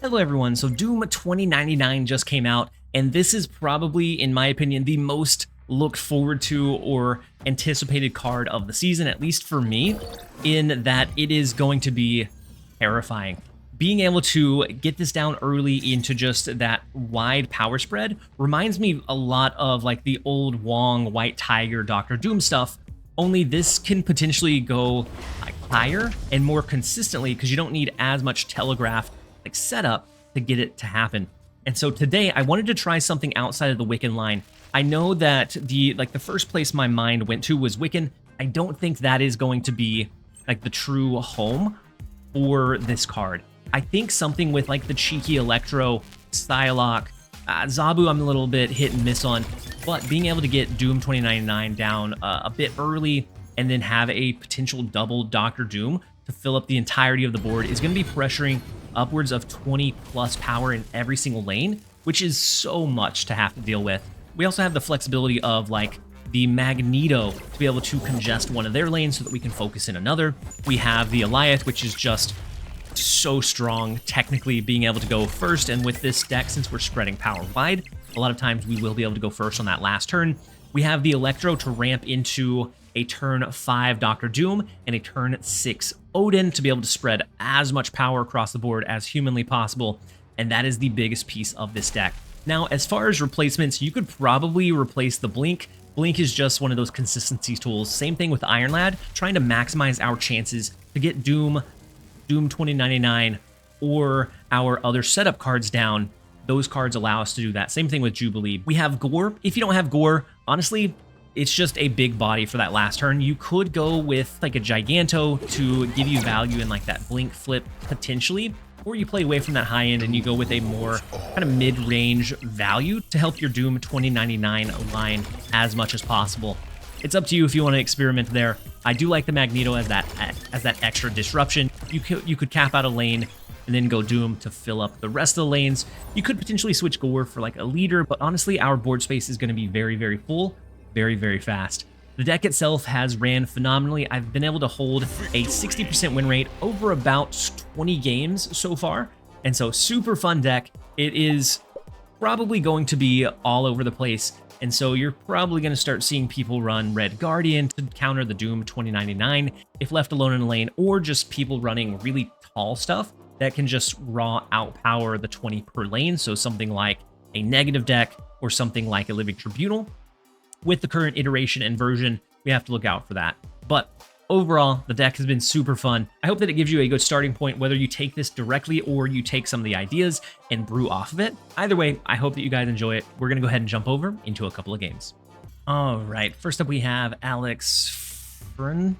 Hello everyone, so Doom 2099 just came out, and this is probably, in my opinion, the most looked forward to or anticipated card of the season, at least for me, in that it is going to be terrifying. Being able to get this down early into just that wide power spread reminds me a lot of like the old Wong, White Tiger, Dr. Doom stuff, only this can potentially go like higher and more consistently because you don't need as much telegraph like setup to get it to happen. And so today I wanted to try something outside of the Wiccan line. I know that the first place my mind went to was Wiccan. I don't think that is going to be like the true home for this card. I think something with like the cheeky Electro, Psylocke, Zabu I'm a little bit hit and miss on, but being able to get Doom 2099 down a bit early and then have a potential double Dr. Doom to fill up the entirety of the board is going to be pressuring upwards of 20 plus power in every single lane, which is so much to have to deal with. We also have the flexibility of like the Magneto to be able to congest one of their lanes so that we can focus in another. We have the Eliath, which is just so strong, technically being able to go first, and with this deck, since we're spreading power wide, a lot of times we will be able to go first on that last turn. We have the Electro to ramp into a turn 5 Dr. Doom and a turn 6 Odin to be able to spread as much power across the board as humanly possible, and that is the biggest piece of this deck. Now, as far as replacements, you could probably replace the Blink. Blink is just one of those consistency tools. Same thing with Iron Lad, trying to maximize our chances to get Doom 2099, or our other setup cards down. Those cards allow us to do that. Same thing with Jubilee. We have Gore. If you don't have Gore, honestly, it's just a big body for that last turn. You could go with like a Giganto to give you value in like that Blink flip potentially, or you play away from that high end and you go with a more kind of mid-range value to help your Doom 2099 line as much as possible. It's up to you if you want to experiment there. I do like the Magneto as that extra disruption. You could cap out a lane and then go Doom to fill up the rest of the lanes. You could potentially switch Gore for like a leader, but honestly, our board space is going to be very, very full, very, very fast. The deck itself has ran phenomenally. I've been able to hold a 60% win rate over about 20 games so far, and so super fun deck. It is probably going to be all over the place. And so you're probably going to start seeing people run Red Guardian to counter the Doom 2099 if left alone in a lane, or just people running really tall stuff that can just raw outpower the 20 per lane. So something like a negative deck or something like a Living Tribunal. With the current iteration and version, we have to look out for that. But overall, the deck has been super fun. I hope that it gives you a good starting point, whether you take this directly or you take some of the ideas and brew off of it. Either way, I hope that you guys enjoy it. We're going to go ahead and jump over into a couple of games. All right, first up we have Alex Fern.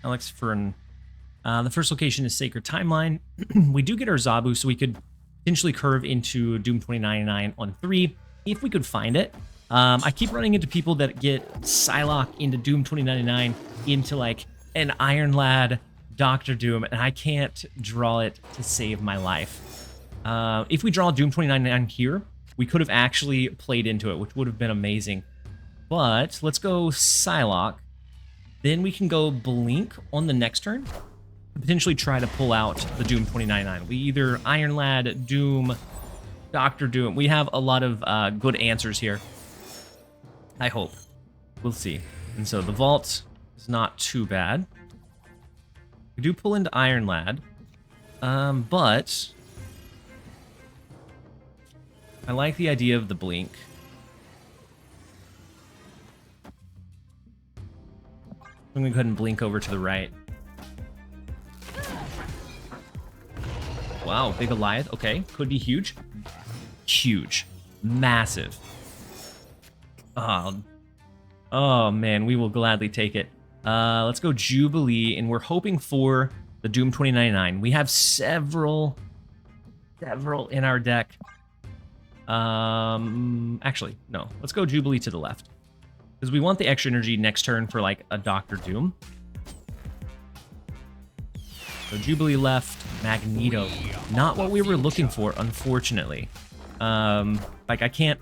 The first location is Sacred Timeline. We do get our Zabu, so we could potentially curve into Doom 2099 on 3 if we could find it. I keep running into people that get Psylocke into Doom 2099 into like an Iron Lad Dr. Doom, and I can't draw it to save my life. If we draw Doom 2099 here, we could have actually played into it, which would have been amazing. But let's go Psylocke. Then we can go Blink on the next turn to potentially try to pull out the Doom 2099. We either Iron Lad, Doom, Dr. Doom. We have a lot of good answers here. I hope. We'll see. And so the vault is not too bad. We do pull into Iron Lad, but I like the idea of the Blink. I'm going to go ahead and Blink over to the right. Wow, big Eliath. Okay, could be huge. Huge. Massive. Oh man, we will gladly take it. Let's go Jubilee, and we're hoping for the Doom 2099. We have several in our deck. Actually, no. Let's go Jubilee to the left, because we want the extra energy next turn for like a Dr. Doom. So Jubilee left, Magneto. Not what we were looking for, unfortunately. Like I can't.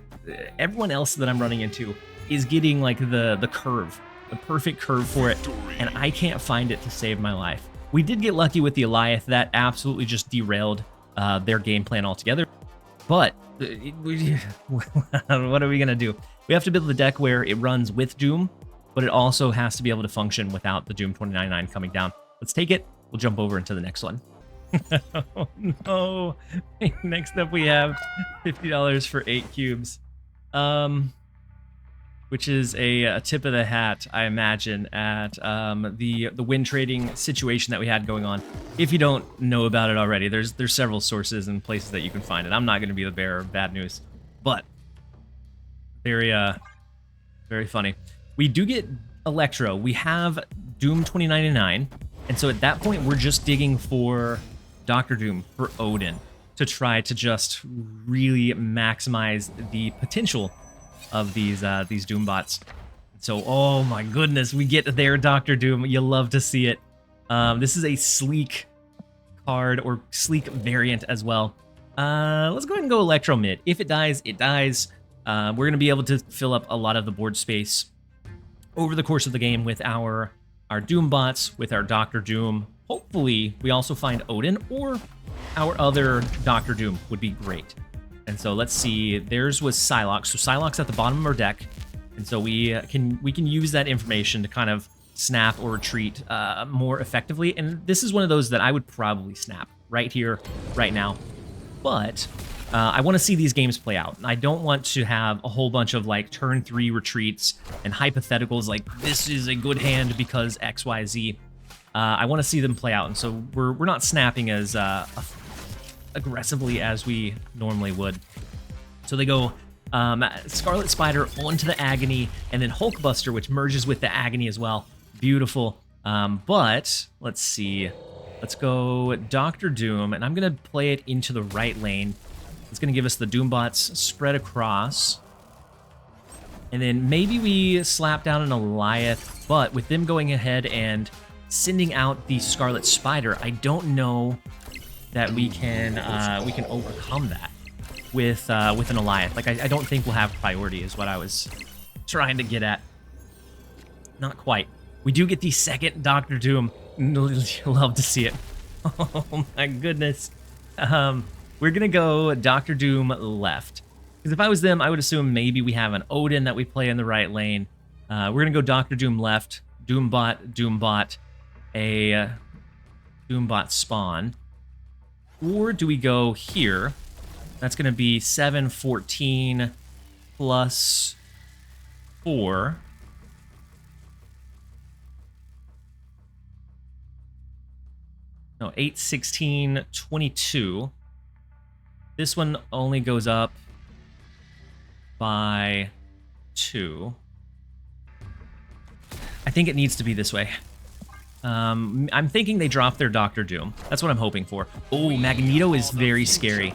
Everyone else that I'm running into is getting like the curve, the perfect curve for it, and I can't find it to save my life. We did get lucky with the Eliath. That absolutely just derailed their game plan altogether. But what are we going to do? We have to build the deck where it runs with Doom, but it also has to be able to function without the Doom 2099 coming down. Let's take it. We'll jump over into the next one. Oh, no. Next up, we have $50 for 8 cubes. Which is a tip of the hat, I imagine, at the win trading situation that we had going on. If you don't know about it already, there's several sources and places that you can find it. I'm not going to be the bearer of bad news, but very funny. We do get Electro. We have Doom 2099, and so at that point, we're just digging for Dr. Doom, for Odin, to try to just really maximize the potential of these Doombots. So, oh my goodness, we get their Dr. Doom. You love to see it. This is a sleek card, or sleek variant as well. Let's go ahead and go Electro mid. If it dies, it dies. We're going to be able to fill up a lot of the board space over the course of the game with our Doombots, with our Dr. Doom. Hopefully, we also find Odin, or our other Dr. Doom would be great. And so let's see, theirs was Psylocke. So Psylocke's at the bottom of our deck. And so we can use that information to kind of snap or retreat more effectively. And this is one of those that I would probably snap right here, right now. But I want to see these games play out. I don't want to have a whole bunch of like turn 3 retreats and hypotheticals like this is a good hand because X, Y, Z. I want to see them play out. And so we're not snapping as aggressively as we normally would. So they go Scarlet Spider onto the Agony, and then Hulkbuster, which merges with the Agony as well. Beautiful. But let's see. Let's go Dr. Doom, and I'm going to play it into the right lane. It's going to give us the Doombots spread across. And then maybe we slap down an Goliath, but with them going ahead and sending out the Scarlet Spider, I don't know that we can overcome that with an Goliath. Like I don't think we'll have priority is what I was trying to get at. Not quite. We do get the second Dr. Doom. Love to see it. Oh my goodness. We're gonna go Dr. Doom left. Because if I was them, I would assume maybe we have an Odin that we play in the right lane. We're gonna go Dr. Doom left, Doombot, a Doombot spawn. Or do we go here? That's going to be 7, 14 plus 4. No, 8, 16, 22. This one only goes up by 2. I think it needs to be this way. I'm thinking they drop their Dr. Doom. That's what I'm hoping for. Oh, Magneto is very scary.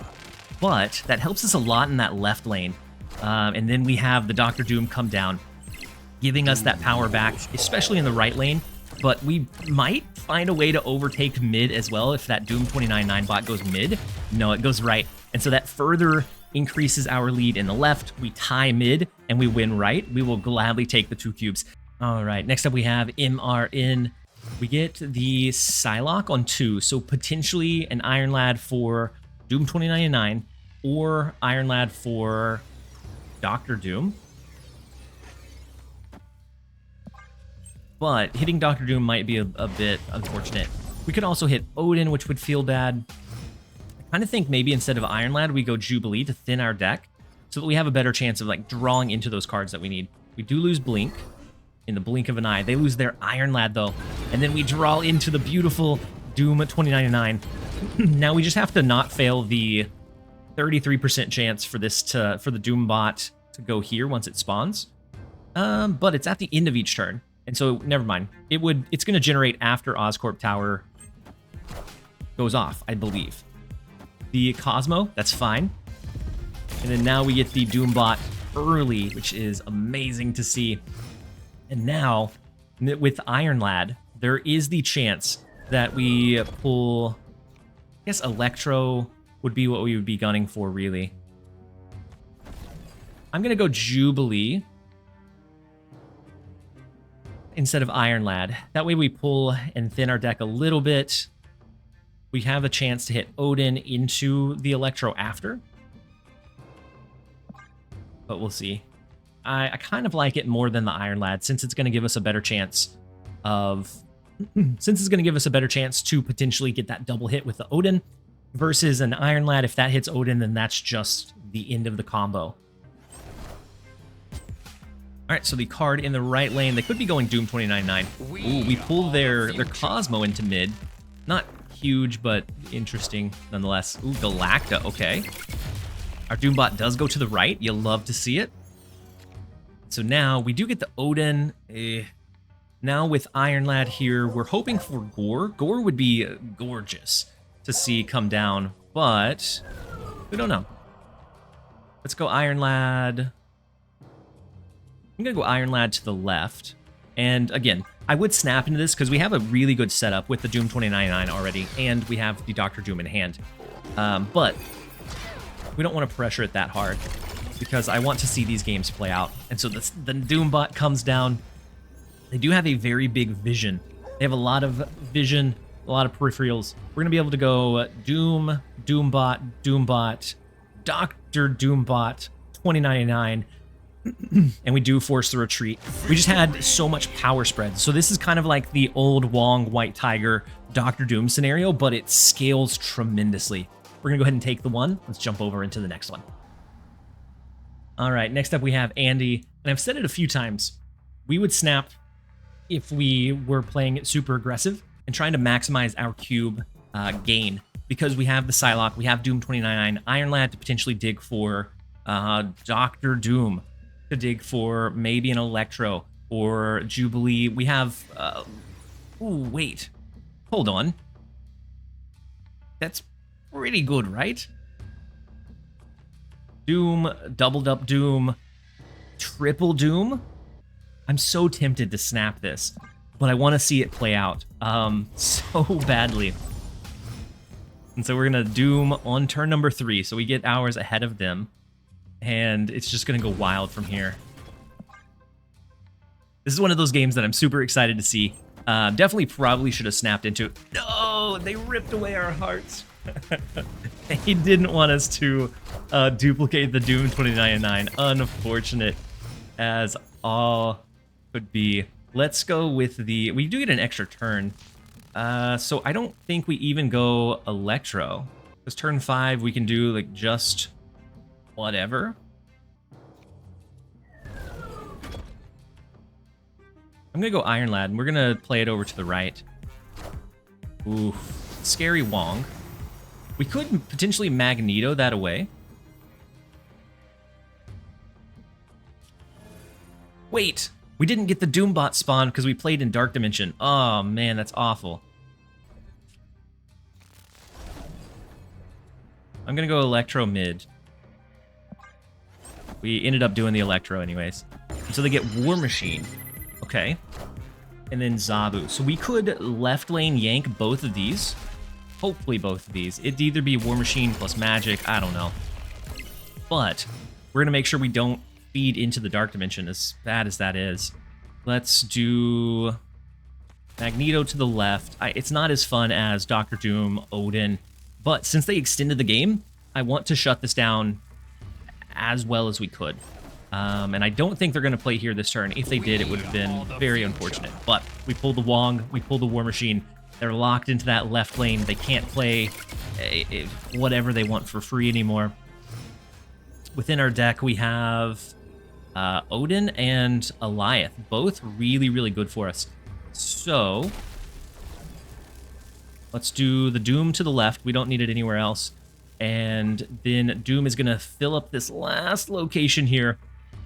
But that helps us a lot in that left lane. And then we have the Dr. Doom come down, giving us that power back, especially in the right lane. But we might find a way to overtake mid as well if that Doom 2099 bot goes mid. No, it goes right. And so that further increases our lead in the left. We tie mid and we win right. We will gladly take the 2 cubes. All right, next up we have MRN. We get the Psylocke on 2, so potentially an Iron Lad for Doom 2099 or Iron Lad for Dr. Doom. But hitting Dr. Doom might be a bit unfortunate. We could also hit Odin, which would feel bad. I kind of think maybe instead of Iron Lad, we go Jubilee to thin our deck so that we have a better chance of like drawing into those cards that we need. We do lose Blink. In the blink of an eye. They lose their Iron Lad, though. And then we draw into the beautiful Doom 2099. Now we just have to not fail the 33% chance for this for the Doom bot to go here once it spawns. But it's at the end of each turn. And so, never mind. It's going to generate after Oscorp Tower goes off, I believe. The Cosmo, that's fine. And then now we get the Doom bot early, which is amazing to see. And now, with Iron Lad, there is the chance that we pull... I guess Electro would be what we would be gunning for, really. I'm going to go Jubilee instead of Iron Lad. That way we pull and thin our deck a little bit. we have a chance to hit Odin into the Electro after. But we'll see. I kind of like it more than the Iron Lad, since it's going to give us a better chance of... since it's going to give us a better chance to potentially get that double hit with the Odin, versus an Iron Lad. If that hits Odin, then that's just the end of the combo. Alright, so the card in the right lane, they could be going Doom 29.9. Ooh, we pull their Cosmo into mid. Not huge, but interesting nonetheless. Ooh, Galacta, okay. Our Doombot does go to the right. You'll love to see it. So now we do get the Odin. Now with Iron Lad here, we're hoping for Gore. Gore would be gorgeous to see come down, but we don't know. Let's go Iron Lad. I'm going to go Iron Lad to the left. And again, I would snap into this because we have a really good setup with the Doom 29.9 already, and we have the Dr. Doom in hand. But we don't want to pressure it that hard because I want to see these games play out. And so the Doombot comes down. They do have a very big vision. They have a lot of vision, a lot of peripherals. We're going to be able to go Doom, Doombot, Doombot, Dr. Doombot, 2099, and we do force the retreat. We just had so much power spread. So this is kind of like the old Wong, White Tiger, Dr. Doom scenario, but it scales tremendously. We're going to go ahead and take the one. Let's jump over into the next one. All right, next up we have Andy, and I've said it a few times. We would snap if we were playing super aggressive and trying to maximize our cube gain, because we have the Psylocke, we have Doom 29, Iron Lad to potentially dig for Dr. Doom, to dig for maybe an Electro or Jubilee. We have... ooh, wait. Hold on. That's pretty good, right? Doom, doubled up Doom, triple Doom. I'm so tempted to snap this, but I want to see it play out so badly. And so we're going to Doom on turn number 3, so we get ours ahead of them, and it's just going to go wild from here. This is one of those games that I'm super excited to see. Definitely probably should have snapped into it. No, they ripped away our hearts. He didn't want us to duplicate the Doom 29.9. Unfortunate as all could be. Let's go with the... We do get an extra turn. So I don't think we even go Electro. Because turn 5 we can do like just whatever. I'm gonna go Iron Lad, and we're gonna play it over to the right. Ooh, scary Wong. We could potentially Magneto that away. Wait, we didn't get the Doombot spawn because we played in Dark Dimension. Oh man, that's awful. I'm gonna go Electro mid. We ended up doing the Electro anyways. So they get War Machine. Okay. And then Zabu. So we could left lane yank both of these. Hopefully both of these. It'd either be War Machine plus Magic. I don't know. But we're going to make sure we don't feed into the Dark Dimension, as bad as that is. Let's do Magneto to the left. It's not as fun as Dr. Doom, Odin. But since they extended the game, I want to shut this down as well as we could. And I don't think they're going to play here this turn. If they did, it would have been very unfortunate. But we pulled the Wong, we pulled the War Machine. They're locked into that left lane. They can't play whatever they want for free anymore. Within our deck, we have Odin and Eliath. Both really, really good for us. So let's do the Doom to the left. We don't need it anywhere else. And then Doom is going to fill up this last location here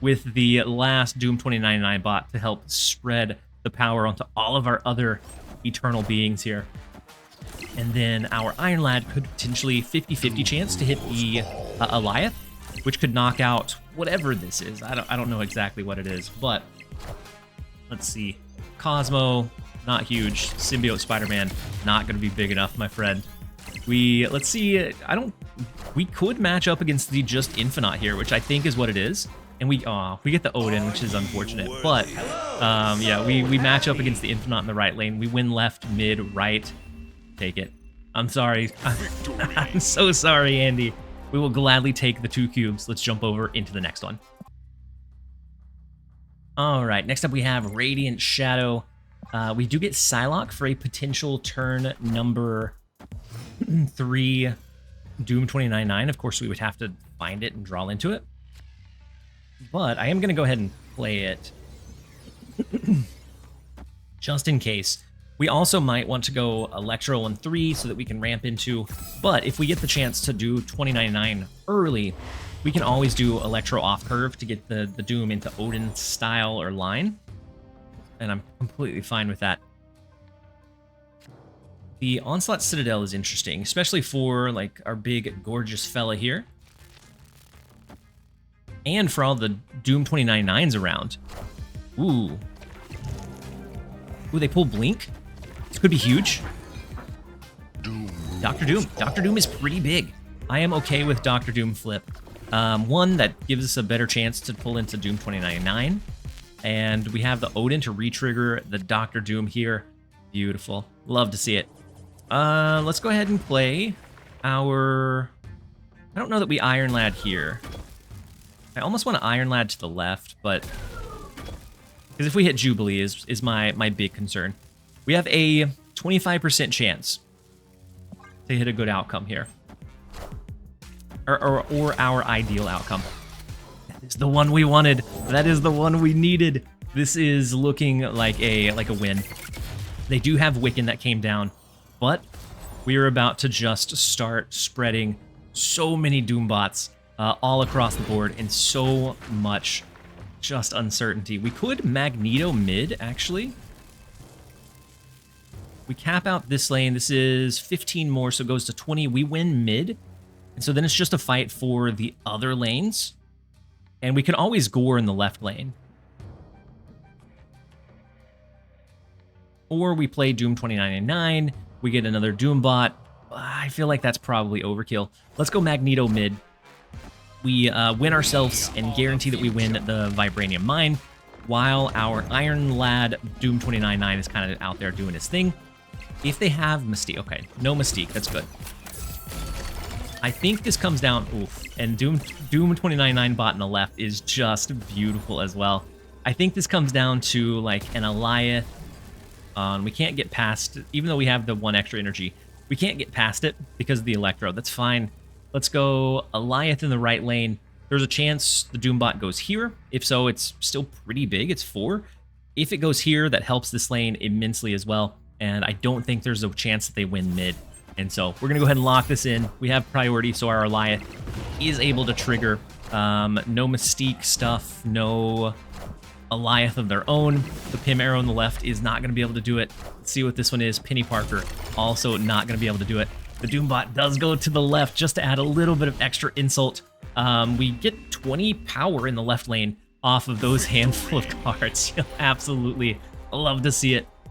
with the last Doom 29.9 bot to help spread the power onto all of our other eternal beings here. And then our Iron Lad could potentially 50-50 chance to hit the Eliath, which could knock out whatever this is. I don't know exactly what it is, but let's see. Cosmo, not huge. Symbiote Spider-Man, not going to be big enough, my friend. Let's see. We could match up against the just Infinite here, which I think is what it is. And we get the Odin, which is unfortunate. But yeah, we match up against the Infinite in the right lane. We win left, mid, right. Take it. I'm sorry. I'm so sorry, Andy. We will gladly take the 2 cubes. Let's jump over into the next one. All right, next up we have Radiant Shadow. We do get Psylocke for a potential turn number 3 Doom 2099. Of course, we would have to find it and draw into it. But I am going to go ahead and play it just in case. We also might want to go Electro on 3 so that we can ramp into, but if we get the chance to do 2099 early, we can always do Electro off curve to get the Doom into Odin style or line, and I'm completely fine with that. The Onslaught Citadel is interesting, especially for like our big gorgeous fella here, and for all the Doom 2099s around. Ooh, they pull Blink. This could be huge. Dr. Doom. Dr. Doom is pretty big. I am okay with Dr. Doom flip. One, that gives us a better chance to pull into Doom 2099. And we have the Odin to re-trigger the Dr. Doom here. Beautiful. Love to see it. Let's go ahead and play our... I don't know that we Iron Lad here. I almost want to Iron Lad to the left, but... because if we hit Jubilee is my big concern. We have a 25% chance to hit a good outcome here. Or our ideal outcome. That is the one we wanted. That is the one we needed. This is looking like a win. They do have Wiccan that came down, but we are about to just start spreading so many Doombots all across the board and so much just uncertainty. We could Magneto mid, actually. We cap out this lane. This is 15 more, so it goes to 20. We win mid. And so then it's just a fight for the other lanes. And we can always gore in the left lane. Or we play Doom 2099. We get another Doombot. I feel like that's probably overkill. Let's go Magneto mid. We win ourselves and guarantee that we win the Vibranium Mine, while our Iron Lad Doom 2099 is kind of out there doing his thing. If they have Mystique, okay, no Mystique, that's good. I think this comes down, oof, and Doom 2099 bot on the left is just beautiful as well. I think this comes down to like an Alioth. We can't get past, even though we have the 1 extra energy, we can't get past it because of the Electro. That's fine. Let's go Alioth in the right lane. There's a chance the Doombot goes here. If so, it's still pretty big. It's 4. If it goes here, that helps this lane immensely as well. And I don't think there's a chance that they win mid. And so we're going to go ahead and lock this in. We have priority, so our Alioth is able to trigger. No Mystique stuff, no Alioth of their own. The Pym arrow on the left is not going to be able to do it. Let's see what this one is. Penny Parker, also not going to be able to do it. The Doombot does go to the left just to add a little bit of extra insult. We get 20 power in the left lane off of those handful of cards. You'll absolutely love to see it.